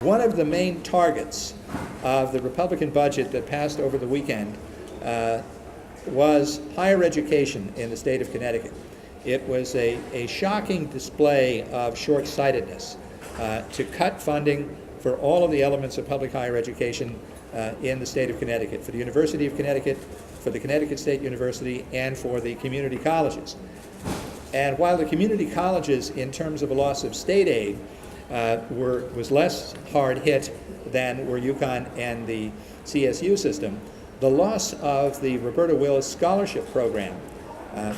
One of the main targets of the Republican budget that passed over the weekend was higher education in the state of Connecticut. It was a shocking display of short-sightedness to cut funding for all of the elements of public higher education in the state of Connecticut, for the University of Connecticut, for the Connecticut State University, and for the community colleges. And while the community colleges, in terms of a loss of state aid, was less hard hit than were UConn and the CSU system, the loss of the Roberta Wills Scholarship Program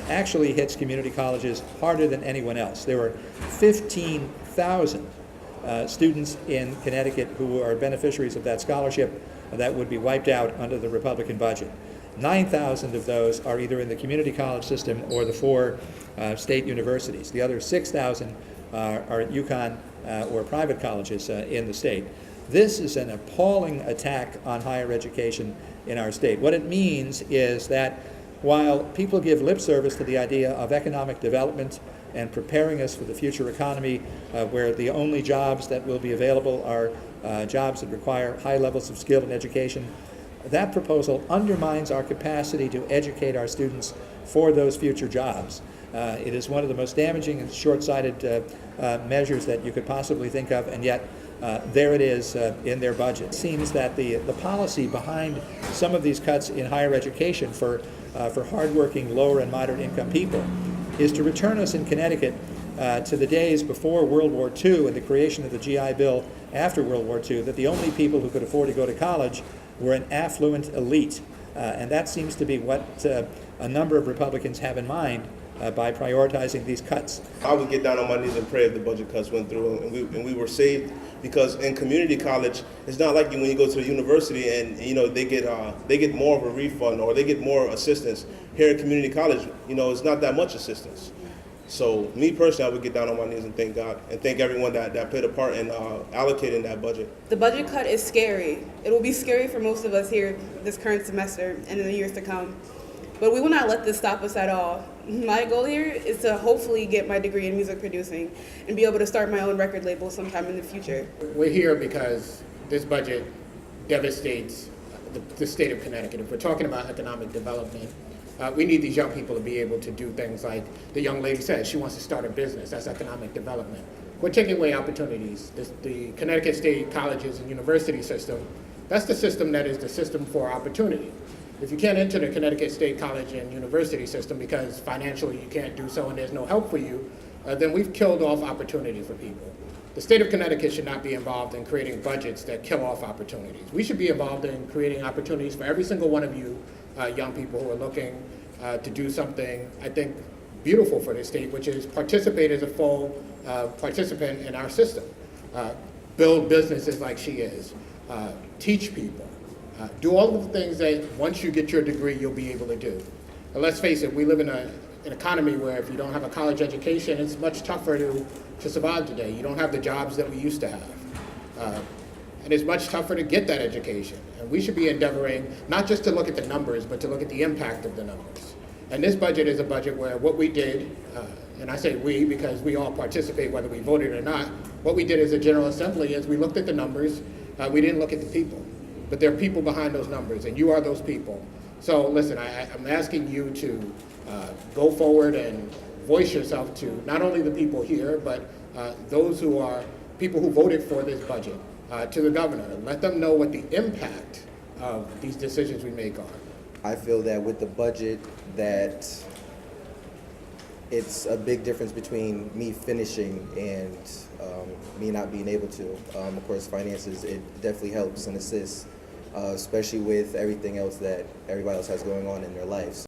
actually hits community colleges harder than anyone else. There were 15,000 students in Connecticut who are beneficiaries of that scholarship that would be wiped out under the Republican budget. 9,000 of those are either in the community college system or the four state universities. The other 6,000 are at UConn or private colleges in the state. This is an appalling attack on higher education in our state. What it means is that while people give lip service to the idea of economic development and preparing us for the future economy, where the only jobs that will be available are jobs that require high levels of skill and education, that proposal undermines our capacity to educate our students for those future jobs. It is one of the most damaging and short-sighted measures that you could possibly think of, and yet there it is in their budget. It seems that the policy behind some of these cuts in higher education for hardworking lower and moderate income people is to return us in Connecticut to the days before World War II and the creation of the GI Bill after World War II, that the only people who could afford to go to college were an affluent elite. And that seems to be what a number of Republicans have in mind by prioritizing these cuts. I would get down on my knees and pray if the budget cuts went through and we were saved, because in community college, it's not like when you go to a university and they get more of a refund or they get more assistance. Here at community college, it's not that much assistance. So me personally, I would get down on my knees and thank God and thank everyone that played a part in allocating that budget. The budget cut is scary. It will be scary for most of us here this current semester and in the years to come. But we will not let this stop us at all. My goal here is to hopefully get my degree in music producing and be able to start my own record label sometime in the future. We're here because this budget devastates the state of Connecticut. If we're talking about economic development, we need these young people to be able to do things like the young lady said. She wants to start a business. That's economic development. We're taking away opportunities. The Connecticut State Colleges and University system, that's the system that is the system for opportunity. If you can't enter the Connecticut State College and University system because financially you can't do so and there's no help for you, then we've killed off opportunity for people. The state of Connecticut should not be involved in creating budgets that kill off opportunities. We should be involved in creating opportunities for every single one of you young people who are looking to do something, I think, beautiful for the state, which is participate as a full participant in our system. Build businesses like she is. Teach people. Do all of the things that once you get your degree, you'll be able to do. And let's face it, we live in an economy where if you don't have a college education, it's much tougher to survive today. You don't have the jobs that we used to have. And it's much tougher to get that education. And we should be endeavoring not just to look at the numbers, but to look at the impact of the numbers. And this budget is a budget where what we did, and I say we because we all participate whether we voted or not, what we did as a General Assembly is we looked at the numbers, we didn't look at the people. But there are people behind those numbers, and you are those people. So listen, I'm asking you to go forward and voice yourself to not only the people here, but those who are people who voted for this budget, to the governor. Let them know what the impact of these decisions we make are. I feel that with the budget that it's a big difference between me finishing and me not being able to. Of course, finances, it definitely helps and assists, especially with everything else that everybody else has going on in their life. So